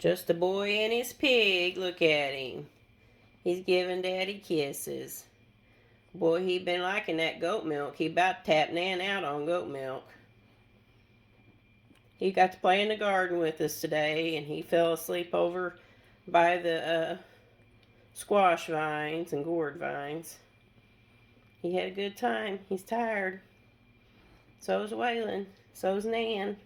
Just a boy and his pig. Look at him. He's giving Daddy kisses. Boy, he been liking that goat milk. He about tapped Nan out on goat milk. He got to play in the garden with us today, and he fell asleep over by the squash vines and gourd vines. He had a good time. He's tired. So's Waylon. So's Nan.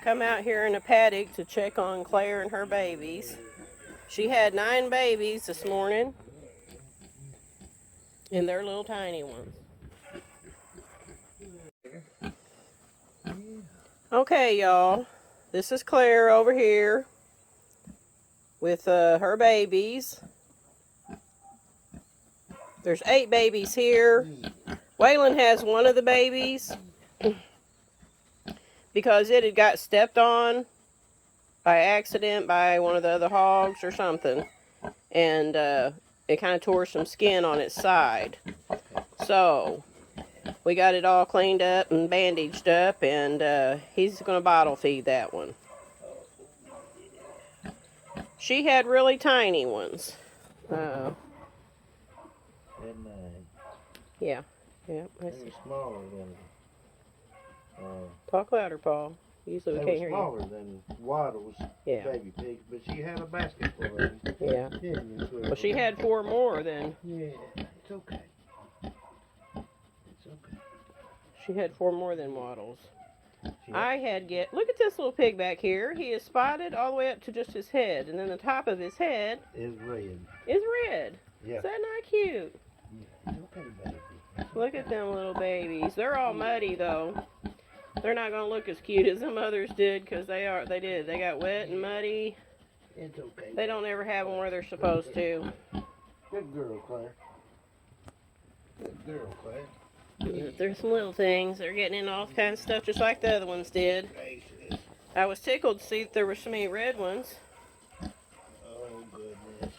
Come out here in the paddock to check on Claire and her babies. She had 9 babies this morning, and they're little tiny ones. Okay, y'all, this is Claire over here with her babies. There's 8 babies here. Waylon has one of the babies because it had got stepped on by accident by one of the other hogs or something, and it kind of tore some skin on its side. So we got it all cleaned up and bandaged up, and he's going to bottle feed that one. She had really tiny ones. Yeah. They're smaller than. Talk louder, Paul. Usually we can't hear you. Smaller than Waddle's baby pigs, but she had a basket full of them. Yeah. Well, she had 4 more then. Yeah, it's okay. It's okay. She had 4 more than Waddles. I had look at this little pig back here. He is spotted all the way up to just his head, and then the top of his head is red. Yeah. Is that not cute? Yeah, it's okay, baby. Look at them little babies. They're all muddy though. They're not gonna look as cute as some others did, because they did. They got wet and muddy. It's okay. They don't ever have them where they're supposed to. Good girl, Claire. Good girl, Claire. There's some little things. They're getting in all kinds of stuff just like the other ones did. I was tickled to see that there were so many red ones. Oh, goodness.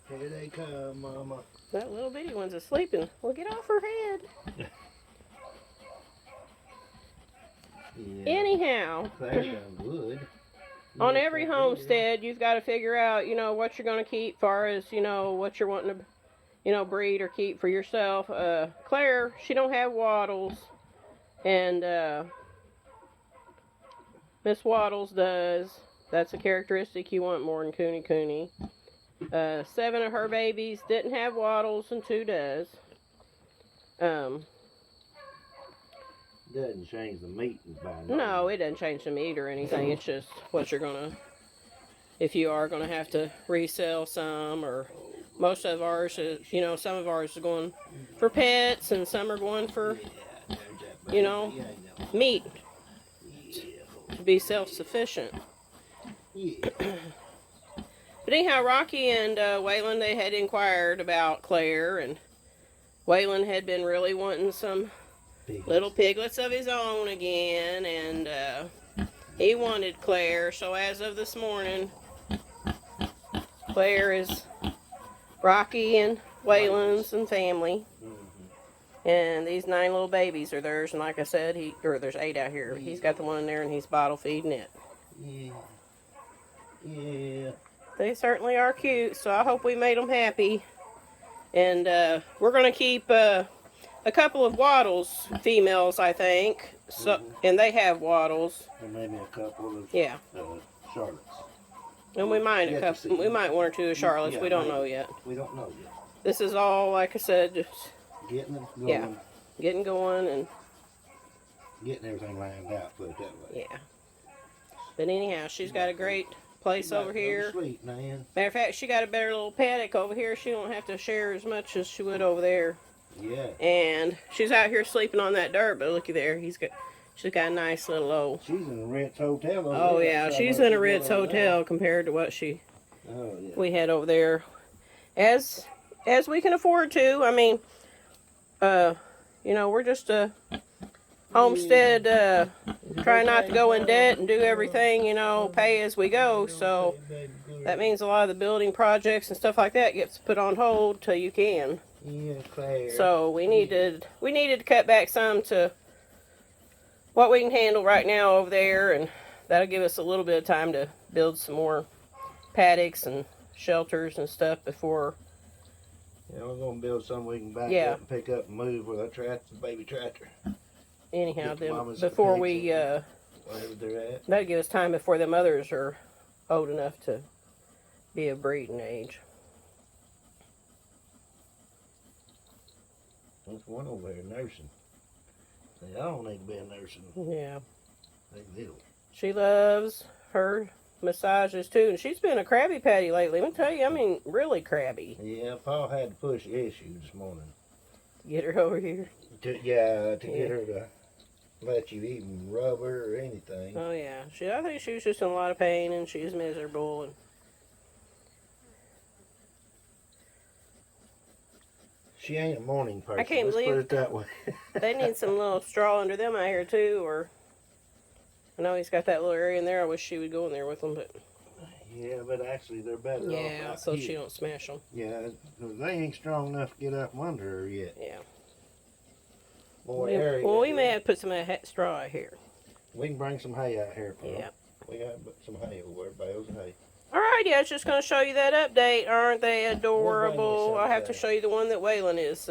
Here they come, Mama. That little bitty one's asleep, and well, get off her head. Yeah. Anyhow, Claire done good. On every homestead, you've got to figure out, what you're going to keep, far as, what you're wanting to, breed or keep for yourself. Claire, she don't have Waddles, and Miss Waddles does. That's a characteristic you want more than Kunekune. 7 of her babies didn't have Waddles, and 2 does. Doesn't change the meat by No, it doesn't change the meat or anything. It's just what you're gonna, if you are gonna have to resell some, or most of ours is, some of ours is going for pets, and some are going for, meat to be self-sufficient. But anyhow, Rocky and Waylon, they had inquired about Claire, and Waylon had been really wanting some little piglets of his own again, and he wanted Claire. So as of this morning, Claire is Rocky and Waylon's and family. And these 9 little babies are theirs, and like I said, there's 8 out here. He's got the one in there, and he's bottle feeding it. Yeah. They certainly are cute, so I hope we made them happy. And we're going to keep a couple of Waddles females, I think. So, and they have Waddles. And maybe a couple of Charlottes. And we might we might 1 or 2 of Charlottes. We don't know yet. We don't know yet. This is all, like I said, just getting them going. Yeah, getting going and getting everything lined out. Put it that way. Yeah. But anyhow, she's got a great place over here. Sweet, man. Matter of fact, she got a better little paddock over here. She don't have to share as much as she would over there. Yeah. And she's out here sleeping on that dirt, but looky there, she's got a nice little old. She's in a Ritz hotel over Oh there. yeah, she's in a Ritz hotel compared to what we had over there. As we can afford to. I mean, you know, we're just a homestead, trying not to go in debt and do everything, you know, pay as we go. So that means a lot of the building projects and stuff like that gets put on hold till you can. Yeah, Claire. So we needed to cut back some to what we can handle right now over there, and that'll give us a little bit of time to build some more paddocks and shelters and stuff before. Yeah, we're gonna build something we can back up and pick up and move with our tractor, baby tractor. Anyhow, then before we wherever they're at. That'll give us time before them others are old enough to be of breeding age. There's one over there nursing. I don't need to be a nursing. Yeah. They little. She loves her massages too, and she's been a crabby patty lately. Let me tell you, I mean, really crabby. Yeah, Paul had to push the issue this morning. Get her over here. To get her to let you even rub her or anything. Oh yeah, I think she was just in a lot of pain and she was miserable. And she ain't a morning person. I can't believe put it that way. They need some little straw under them out here too, or I know he's got that little area in there. I wish she would go in there with them, but yeah, but actually they're better off. Yeah, so she don't smash them. Yeah, because they ain't strong enough to get up from under her yet. Yeah. More area. Well, we may have to put some straw out here. We can bring some hay out here for Yeah. We got some hay over there, bales of hay. Alrighty, I was just going to show you that update. Aren't they adorable? I'll have to show you the one that Waylon is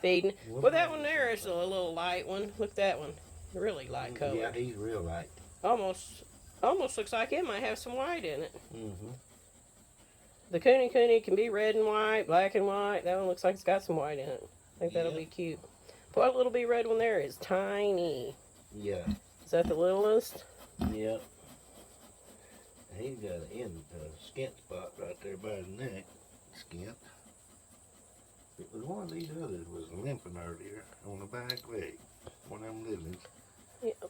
feeding. Well, that one there is a little light one. Look at that one. Really light color. Yeah, he's real light. Almost looks like it might have some white in it. Mm-hmm. The Kunekune can be red and white, black and white. That one looks like it's got some white in it. I think that'll be cute. But that little bee red one there is tiny. Yeah. Is that the littlest? Yep. He's got an skint spot right there by his neck. Skint. It was one of these others was limping earlier on the back leg. One of them lilies. Yep.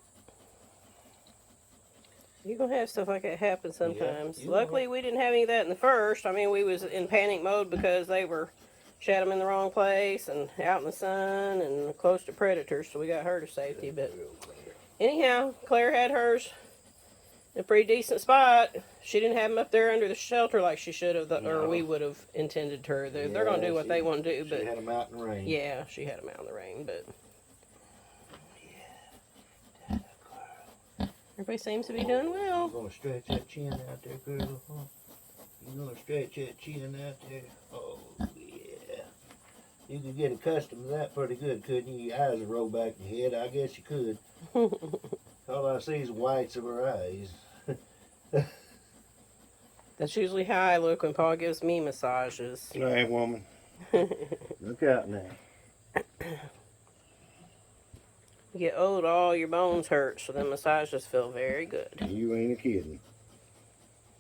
You're going to have stuff like that happen sometimes. Yeah, Luckily, we didn't have any of that in the first. I mean, we was in panic mode because she had them in the wrong place and out in the sun and close to predators, so we got her to safety. But anyhow, Claire had hers in a pretty decent spot. She didn't have them up there under the shelter like she should have, or we would have intended her. They're going to do what they want to do. But she had them out in the rain. Yeah, she had them out in the rain, but everybody seems to be doing well. You're going to stretch that chin out there, girl, huh? You're going to stretch that chin out there? Oh, yeah. You could get accustomed to that pretty good, couldn't you? Your eyes would roll back in your head. I guess you could. All I see is whites of her eyes. That's usually how I look when Paul gives me massages. Hey, woman. Look out now. You get old, all your bones hurt, so the massages feel very good. You ain't a kidding.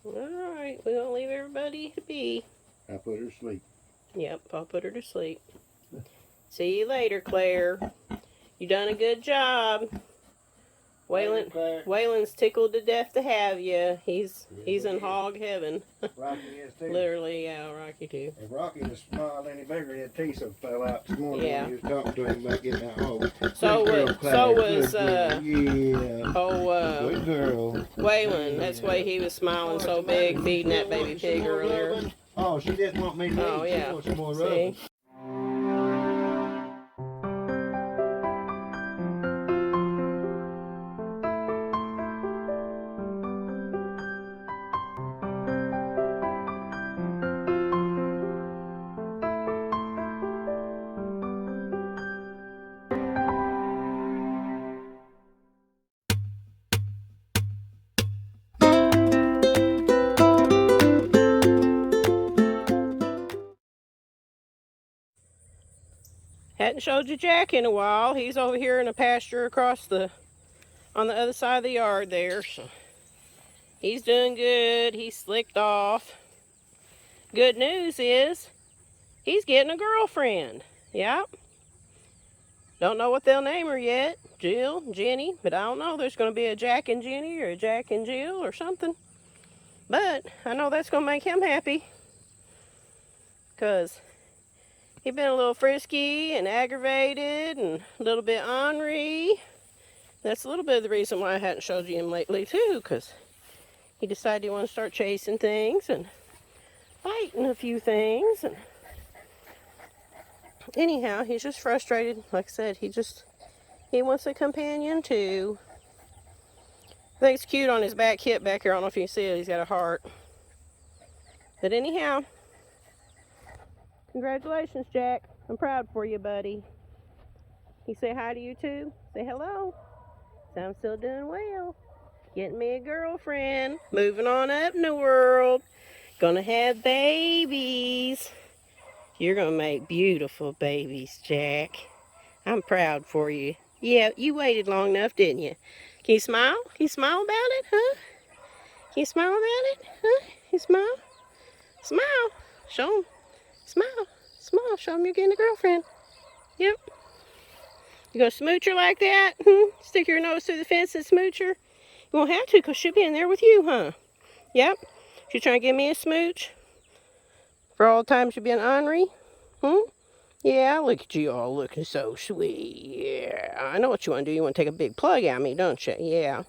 Alright, we're going to leave everybody to be. I put her to sleep. Yep, Paul put her to sleep. See you later, Claire. You done a good job. Waylon's tickled to death to have you. He's in hog heaven. Rocky is too. Literally, yeah, Rocky too. If Rocky was smiled any bigger, his teeth fell out this morning Yeah. when he was talking to him about getting that hog. So was Good girl. Waylon. That's why he was smiling so big, feeding that baby pig earlier. Oh, she didn't want me to eat. Oh, yeah. She wants some more See? rubbing. Hadn't showed you Jack in a while. He's over here in a pasture on the other side of the yard there. So he's doing good. He's slicked off. Good news is he's getting a girlfriend. Yep. Don't know what they'll name her yet. Jill, Jenny, but I don't know. There's going to be a Jack and Jenny or a Jack and Jill or something. But I know that's going to make him happy. Because he's been a little frisky and aggravated and a little bit ornery. That's a little bit of the reason why I hadn't showed you him lately too. Because he decided he wanted to start chasing things and fighting a few things. And anyhow, he's just frustrated. Like I said, he wants a companion too. I think it's cute on his back hip back here. I don't know if you can see it. He's got a heart. But anyhow, congratulations, Jack. I'm proud for you, buddy. He say hi to you too? Say hello. So I'm still doing well. Getting me a girlfriend. Moving on up in the world. Gonna have babies. You're gonna make beautiful babies, Jack. I'm proud for you. Yeah, you waited long enough, didn't you? Can you smile? Can you smile about it, huh? Can you smile about it? Huh? You smile? Smile. Show him. Smile. Smile. Show him you're getting a girlfriend. Yep. You gonna smooch her like that? Stick your nose through the fence and smooch her? You won't have to because she'll be in there with you, huh? Yep. She's trying to give me a smooch? For all the times you've been ornery? Yeah, look at you all looking so sweet. Yeah, I know what you want to do. You want to take a big plug at me, don't you? Yeah.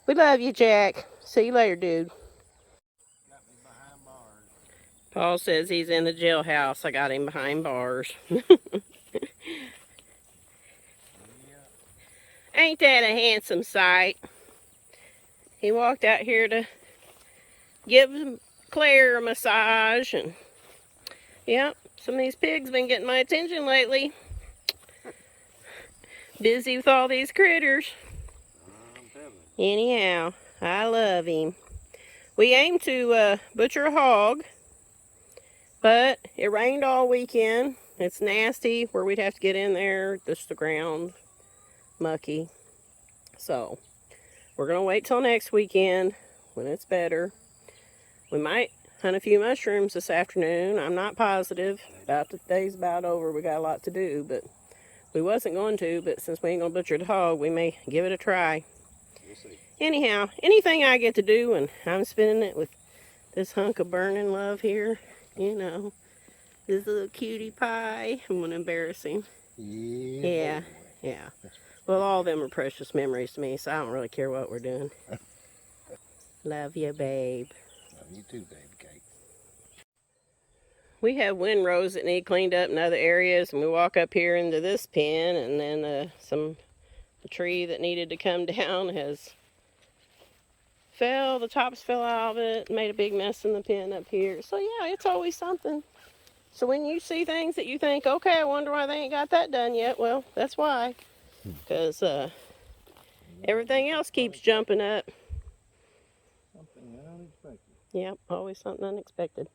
We love you, Jack. See you later, dude. Got me behind bars. Paul says he's in the jailhouse. I got him behind bars. Ain't that a handsome sight? He walked out here to give Claire a massage, and yep, some of these pigs been getting my attention lately. Busy with all these critters. Anyhow, I love him. We aim to butcher a hog, but it rained all weekend. It's nasty where we'd have to get in there, just the ground mucky. So we're gonna wait till next weekend when it's better. We might hunt a few mushrooms this afternoon. I'm not positive. About the day's about over. We got a lot to do, but we wasn't going to. But since we ain't gonna butcher the hog, we may give it a try. We'll see. Anyhow, anything I get to do, and I'm spending it with this hunk of burning love here. You know, this little cutie pie. I'm gonna embarrass him. Yeah. Well, all of them are precious memories to me, so I don't really care what we're doing. Love you, babe. Love you too, baby cake. We have windrows that need cleaned up in other areas, and we walk up here into this pen, and then the tree that needed to come down has the tops fell out of it, made a big mess in the pen up here. So yeah, it's always something. So when you see things that you think, okay, I wonder why they ain't got that done yet, well, that's why. Because everything else keeps jumping up. Something unexpected. Yep, always something unexpected.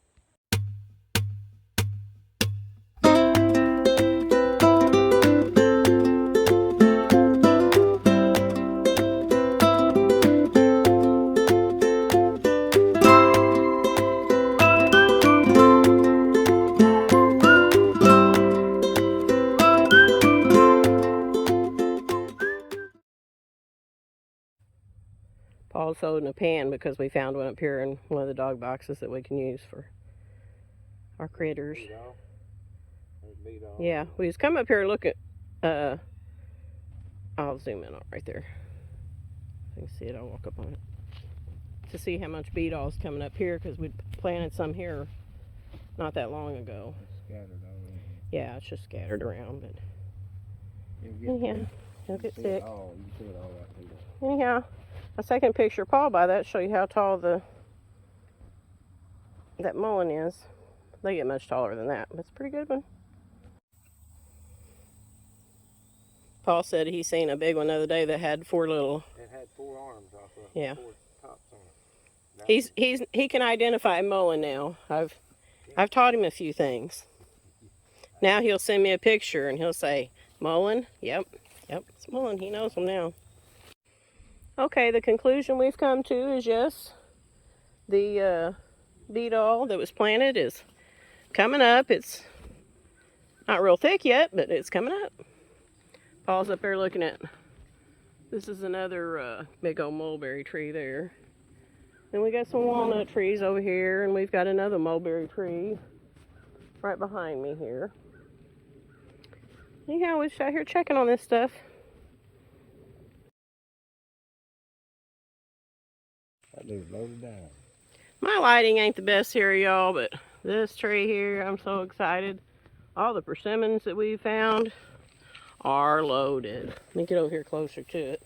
Paul's holding a pan because we found one up here in one of the dog boxes that we can use for our critters. Yeah, we just come up here and look at, I'll zoom in on right there. You can see it, I'll walk up on it. To see how much beetle's coming up here because we planted some here not that long ago. Scattered all over. Yeah, it's just scattered around, but Anyhow, you'll get sick. You can see it all right there. Anyhow, I second picture Paul by that, show you how tall that mullein is. They get much taller than that, but it's a pretty good one. Paul said he seen a big one the other day that had four little. It had 4 arms off of it. Yeah. 4 tops on it. He can identify mullein now. I've taught him a few things. Now he'll send me a picture and he'll say, mullein? Yep, it's mullein. He knows them now. Okay, the conclusion we've come to is yes, the beetle that was planted is coming up. It's Not real thick yet, but it's coming up. Paul's up there looking at. This is another big old mulberry tree there. And we got some walnut trees over here, and we've got another mulberry tree right behind me here. Yeah, I was out here checking on this stuff. That dude's loaded down. My lighting ain't the best here, y'all, but this tree here, I'm so excited. All the persimmons that we found are loaded. Let me get over here closer to it.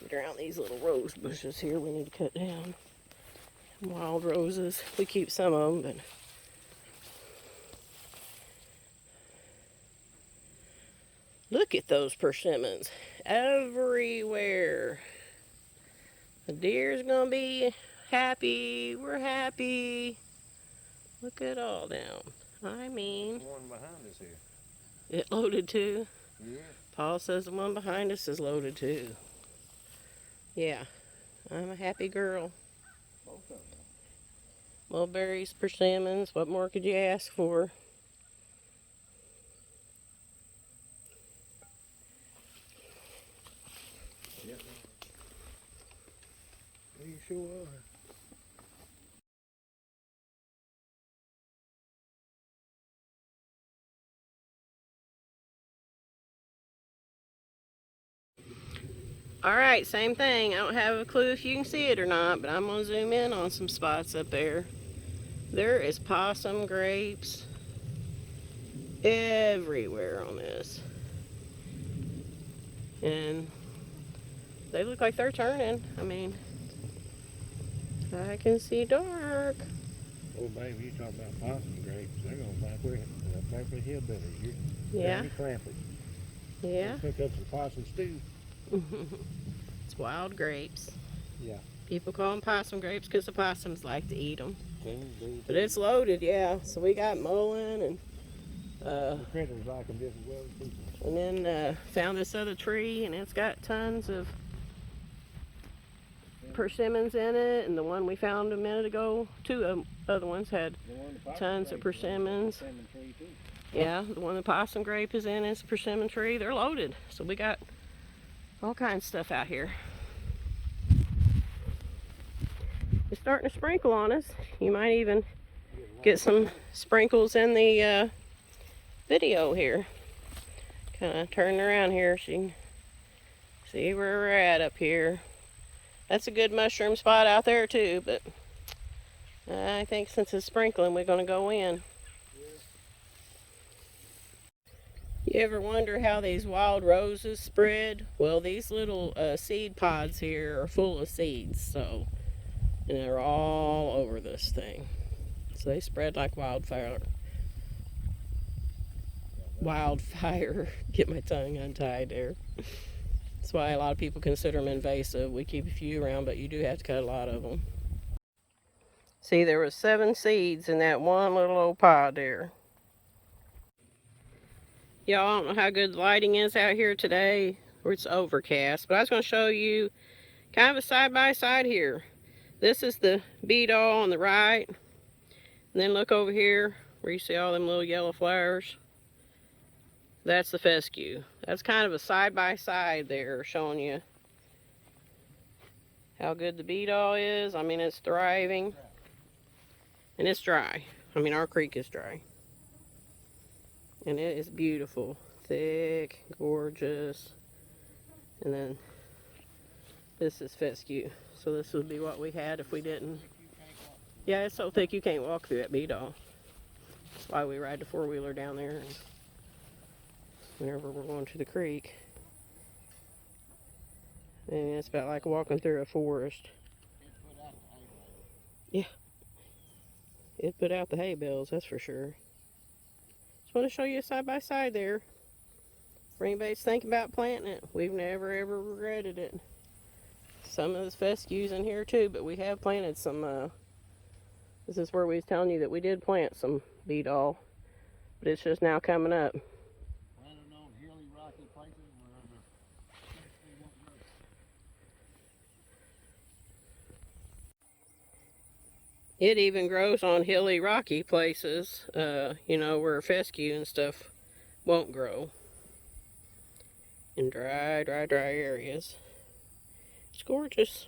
Get around these little rose bushes here we need to cut down. Wild roses. We keep some of them, but look at those persimmons everywhere. The deer's gonna be happy. We're happy. Look at all them. I mean, The one behind us here. it loaded too. Yeah. Paul says the one behind us is loaded too. Yeah, I'm a happy girl. Both of them. Mulberries, persimmons, what more could you ask for? Yep. You sure are. Alright, same thing. I don't have a clue if you can see it or not, but I'm going to zoom in on some spots up there. There is possum grapes everywhere on this. And they look like they're turning. I mean, I can see dark. Oh, baby, you talking about possum grapes. They're going to back with hillbillies. Yeah. Clampers. Yeah. Pick up some possum stew. It's wild grapes. Yeah. People call them possum grapes because the possums like to eat them. Dude. But it's loaded, yeah. So we got mullein and The critters like them just as well as people. and then found this other tree, and it's got tons of persimmons in it. And the one we found a minute ago, two other ones had tons of persimmons. Yeah, the one the possum grape is in is a persimmon tree. They're loaded. So we got all kinds of stuff out here. It's starting to sprinkle on us. You might even get some sprinkles in the video here. Kind of turn around here so you can see where we're at up here. That's a good mushroom spot out there too, but I think since it's sprinkling, we're going to go in. You ever wonder how these wild roses spread? Well, these little seed pods here are full of seeds, so, and they're all over this thing. So they spread like wildfire. Wildfire. Get my tongue untied there. That's why a lot of people consider them invasive. We keep a few around, but you do have to cut a lot of them. See, there was 7 seeds in that one little old pod there. Y'all, I don't know how good the lighting is out here today, or it's overcast, but I was going to show you kind of a side-by-side here. This is the beetle on the right, and then look over here where you see all them little yellow flowers. That's the fescue. That's kind of a side-by-side there, showing you how good the beetle is. I mean, it's thriving, and it's dry. I mean, our creek is dry. And it is beautiful, thick, gorgeous. And then this is fescue. So this would be what we had if we didn't. Yeah, it's so thick you can't walk through that beetle. That's why we ride the 4-wheeler down there whenever we're going to the creek. And it's about like walking through a forest. Yeah. It put out the hay bales, that's for sure. Just want to show you a side-by-side there. For anybody's thinking about planting it, we've never ever regretted it. Some of this fescue's in here too, but we have planted some, this is where we was telling you that we did plant some beetle, but it's just now coming up. Planted on hilly, rocky places where they won't grow. It even grows on hilly, rocky places, you know, where fescue and stuff won't grow in dry areas. It's gorgeous.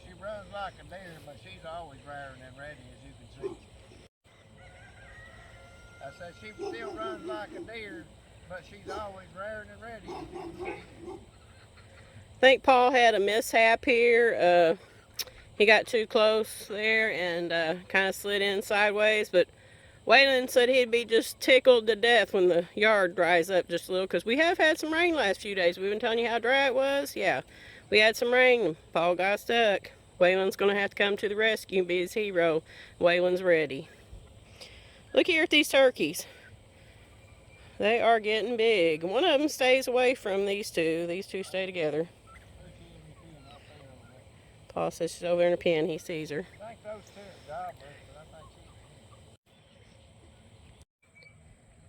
She runs like a deer, but she's always raring and ready, as you can see. I said she still runs like a deer, but she's always raring and ready, as you can see. I think Paul had a mishap here. He got too close there and kind of slid in sideways, but Waylon said he'd be just tickled to death when the yard dries up just a little, because we have had some rain last few days. We've been telling you how dry it was. Yeah, we had some rain. Paul got stuck. Waylon's going to have to come to the rescue and be his hero. Waylon's ready. Look here at these turkeys. They are getting big. One of them stays away from these two. These two stay together. Paul says she's over in her pen. He sees her. I think those two are gobblers, but I think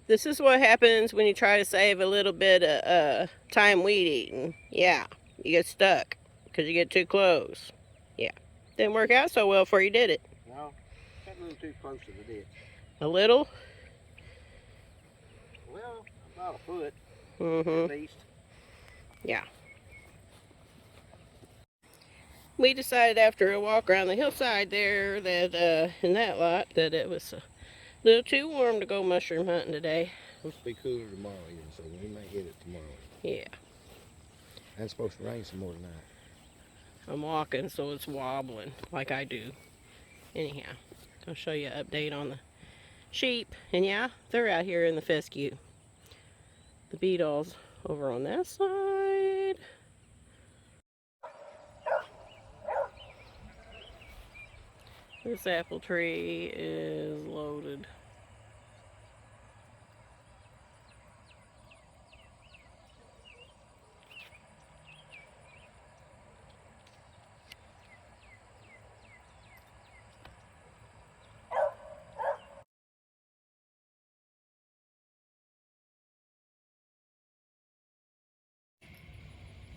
This is what happens when you try to save a little bit of time weed eating. Yeah, you get stuck because you get too close. Yeah, didn't work out so well for you, did it? no, got a little too close to the ditch. A little? Well, about a foot, Mm-hmm. at least. Yeah. We decided after a walk around the hillside there that in that lot that it was a little too warm to go mushroom hunting today. Supposed to be cooler tomorrow, even, so we may hit it tomorrow. Yeah. And it's supposed to rain some more tonight. I'm walking so it's wobbling like I do. Anyhow, I'll show you an update on the sheep. And yeah, they're out here in the fescue. The beetles over on that side. This apple tree is loaded.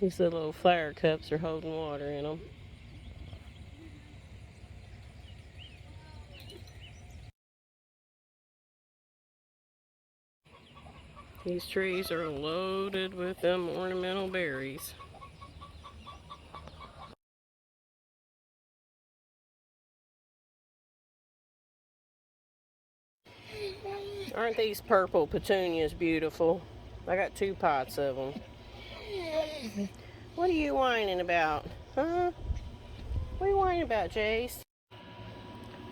These little flower cups are holding water in them. These trees are loaded with them ornamental berries. Aren't these purple petunias beautiful? I got 2 pots of them. What are you whining about? Huh? What are you whining about, Jace?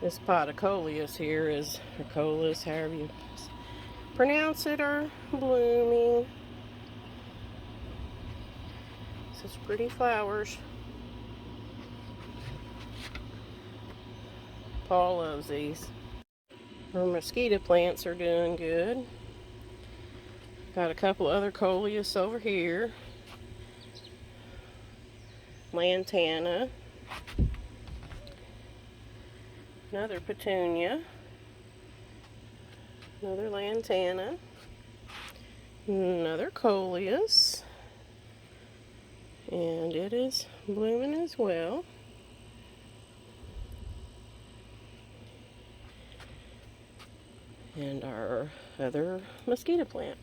This pot of coleus here is, or coleus, however you pronounce it, are blooming. Such pretty flowers. Paul loves these. Our mosquito plants are doing good. Got a couple other coleus over here. Lantana. Another petunia. Another lantana. Another coleus. And it is blooming as well. And our other mosquito plant.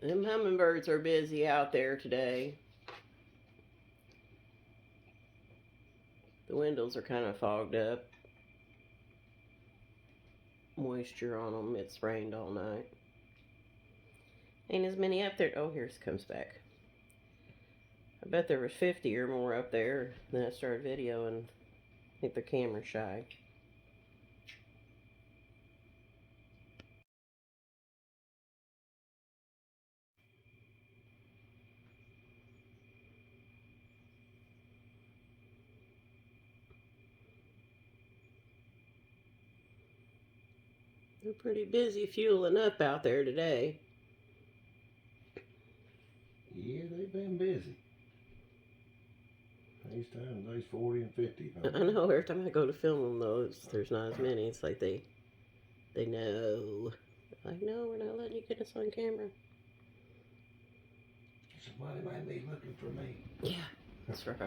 Them hummingbirds are busy out there today. The windows are kind of fogged up. Moisture on them. It's rained all night. Ain't as many up there. Oh, here it comes back. I bet there was 50 or more up there. Then I started videoing. I think the camera's shy. They're pretty busy fueling up out there today. Yeah, they've been busy. These times, there's 40 and 50. I know. Every time I go to film them, though, there's not as many. It's like they know. Like, no, we're not letting you get us on camera. Somebody might be looking for me. Yeah, that's right.